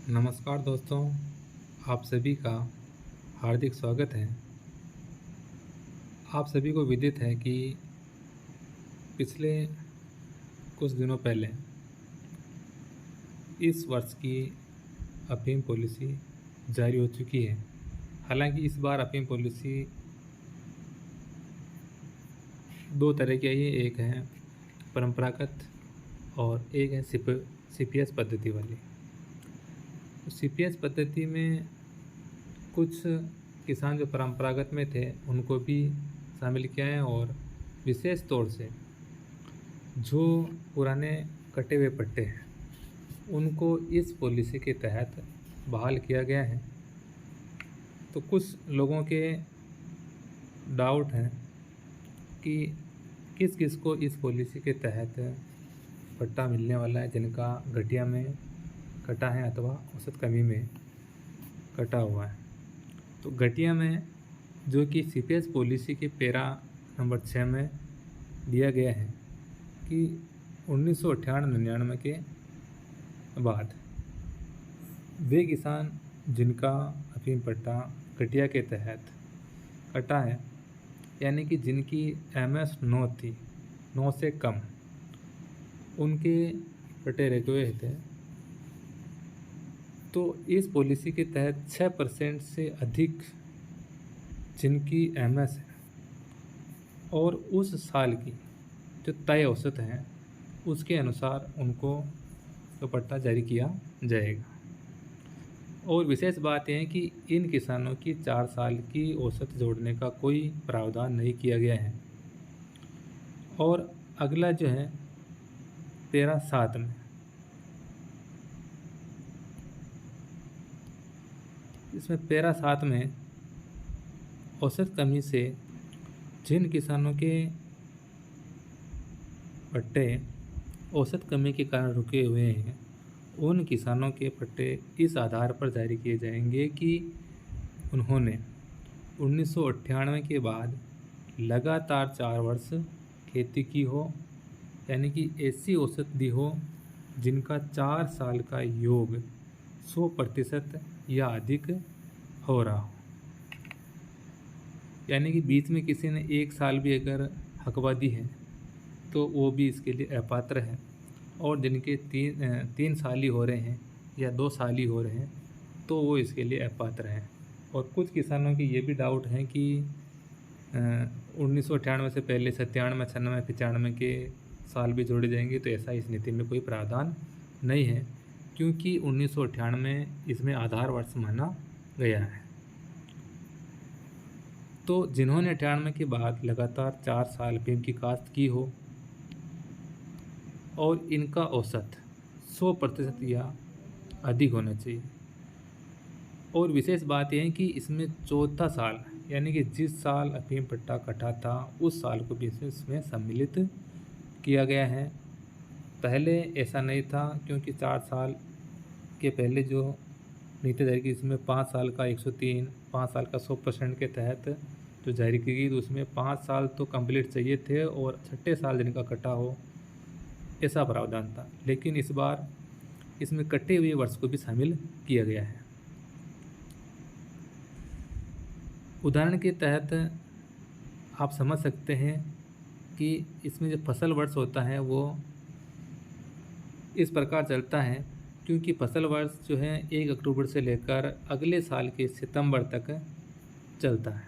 नमस्कार दोस्तों, आप सभी का हार्दिक स्वागत है। आप सभी को विदित है कि पिछले कुछ दिनों पहले इस वर्ष की अफ़ीम पॉलिसी जारी हो चुकी है। हालांकि इस बार अफ़ीम पॉलिसी दो तरह की है, एक है परंपरागत और एक है सीपीएस पद्धति वाली। सीपीएस पद्धति में कुछ किसान जो परंपरागत में थे उनको भी शामिल किया है और विशेष तौर से जो पुराने कटे हुए पट्टे हैं उनको इस पॉलिसी के तहत बहाल किया गया है। तो कुछ लोगों के डाउट हैं कि किस किस को इस पॉलिसी के तहत पट्टा मिलने वाला है जिनका घटिया में कटा है अथवा औसत कमी में कटा हुआ है। तो घटिया में जो कि सीपीएस पॉलिसी के पैरा नंबर 6 में दिया गया है कि 1998-99 के बाद वे किसान जिनका अफ़ीम पट्टा घटिया के तहत कटा है, यानी कि जिनकी एमएस 9 थी, 9 से कम, उनके पट्टे रखे हुए थे। तो इस पॉलिसी के तहत 6% से अधिक जिनकी एमएस है और उस साल की जो तय औसत है उसके अनुसार उनको तो पट्टा जारी किया जाएगा। और विशेष बात यह है कि इन किसानों की 4 साल की औसत जोड़ने का कोई प्रावधान नहीं किया गया है। और अगला जो है पैरा 7 में, इसमें पैरा 7 में औसत कमी से जिन किसानों के पट्टे औसत कमी के कारण रुके हुए हैं उन किसानों के पट्टे इस आधार पर जारी किए जाएंगे कि उन्होंने 1998 के बाद लगातार 4 वर्ष खेती की हो, यानी कि ऐसी औसत दी हो जिनका 4 साल का योग 100% या अधिक हो रहा हो। यानी कि बीच में किसी ने 1 साल भी अगर हकवा दी है तो वो भी इसके लिए अपात्र है। और जिनके 3 साल ही हो रहे हैं या 2 साल ही हो रहे हैं तो वो इसके लिए अपात्र हैं। और कुछ किसानों की ये भी डाउट है कि 1998 से पहले 97, 96, 95 के साल भी जोड़े जाएंगे, तो ऐसा इस नीति में कोई प्रावधान नहीं है क्योंकि 1998 में इसमें आधार वर्ष माना गया है। तो जिन्होंने 98 के बाद लगातार 4 साल अफ़ीम की काश्त की हो और इनका औसत 100% या अधिक होना चाहिए। और विशेष बात यह है कि इसमें चौथा साल, यानी कि जिस साल अफ़ीम पट्टा कटा था उस साल को भी इसमें सम्मिलित किया गया है। पहले ऐसा नहीं था क्योंकि 4 साल के पहले जो नीति जारी की इसमें 5 साल का 103, 5 साल का 100% के तहत जो जारी की गई, तो उसमें 5 साल तो कंप्लीट चाहिए थे और छठे साल जिनका कटा हो ऐसा प्रावधान था। लेकिन इस बार इसमें कटे हुए वर्ष को भी शामिल किया गया है। उदाहरण के तहत आप समझ सकते हैं कि इसमें जो फसल वर्ष होता है वो इस प्रकार चलता है क्योंकि फसल वर्ष जो है 1 अक्टूबर से लेकर अगले साल के सितंबर तक चलता है।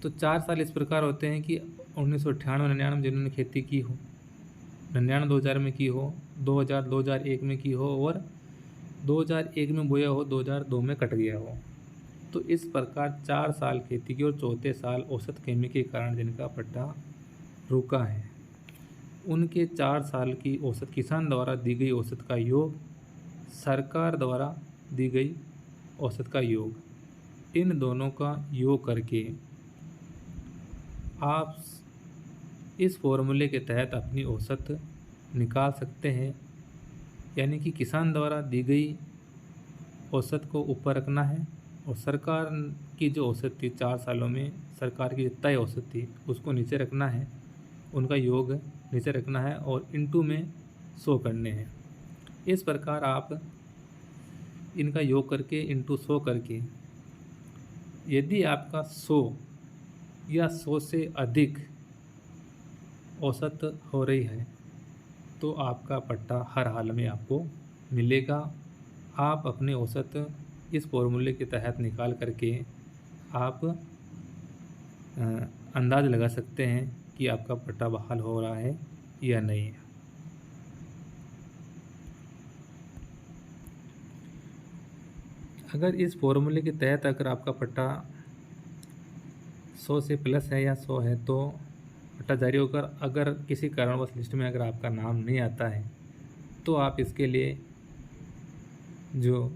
तो 4 साल इस प्रकार होते हैं कि 1998-99 जिन्होंने खेती की हो, 99-2000 में की हो, 2000-2001 में की हो और 2001 में बोया हो, 2002 में कट गया हो। तो इस प्रकार 4 साल खेती की और चौथे साल औसत कमी के कारण जिनका पट्टा रुका है उनके 4 साल की औसत किसान द्वारा दी गई औसत का योग, सरकार द्वारा दी गई औसत का योग, इन दोनों का योग करके आप इस फॉर्मूले के तहत अपनी औसत निकाल सकते हैं। यानी कि किसान द्वारा दी गई औसत को ऊपर रखना है और सरकार की जो औसत थी 4 सालों में, सरकार की तय औसत थी उसको नीचे रखना है, उनका योग नीचे रखना है और इनटू में 100 करने हैं। इस प्रकार आप इनका योग करके इंटू 100 करके यदि आपका 100 या 100 से अधिक औसत हो रही है तो आपका पट्टा हर हाल में आपको मिलेगा। आप अपने औसत इस फॉर्मूले के तहत निकाल करके आप अंदाज़ लगा सकते हैं कि आपका पट्टा बहाल हो रहा है या नहीं। अगर इस फॉर्मूले के तहत अगर आपका पट्टा 100 से प्लस है या 100 है तो पट्टा जारी होकर अगर किसी कारणवश लिस्ट में अगर आपका नाम नहीं आता है तो आप इसके लिए जो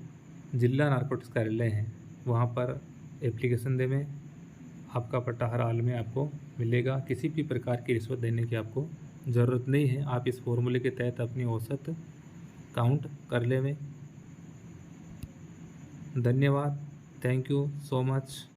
जिला नारकोटिक्स कार्यालय है वहाँ पर एप्लीकेशन देवें। आपका पट्टा हर हाल में आपको मिलेगा। किसी भी प्रकार की रिश्वत देने की आपको ज़रूरत नहीं है। आप इस फॉर्मूले के तहत अपनी औसत काउंट कर लेवें। धन्यवाद। Thank you so much.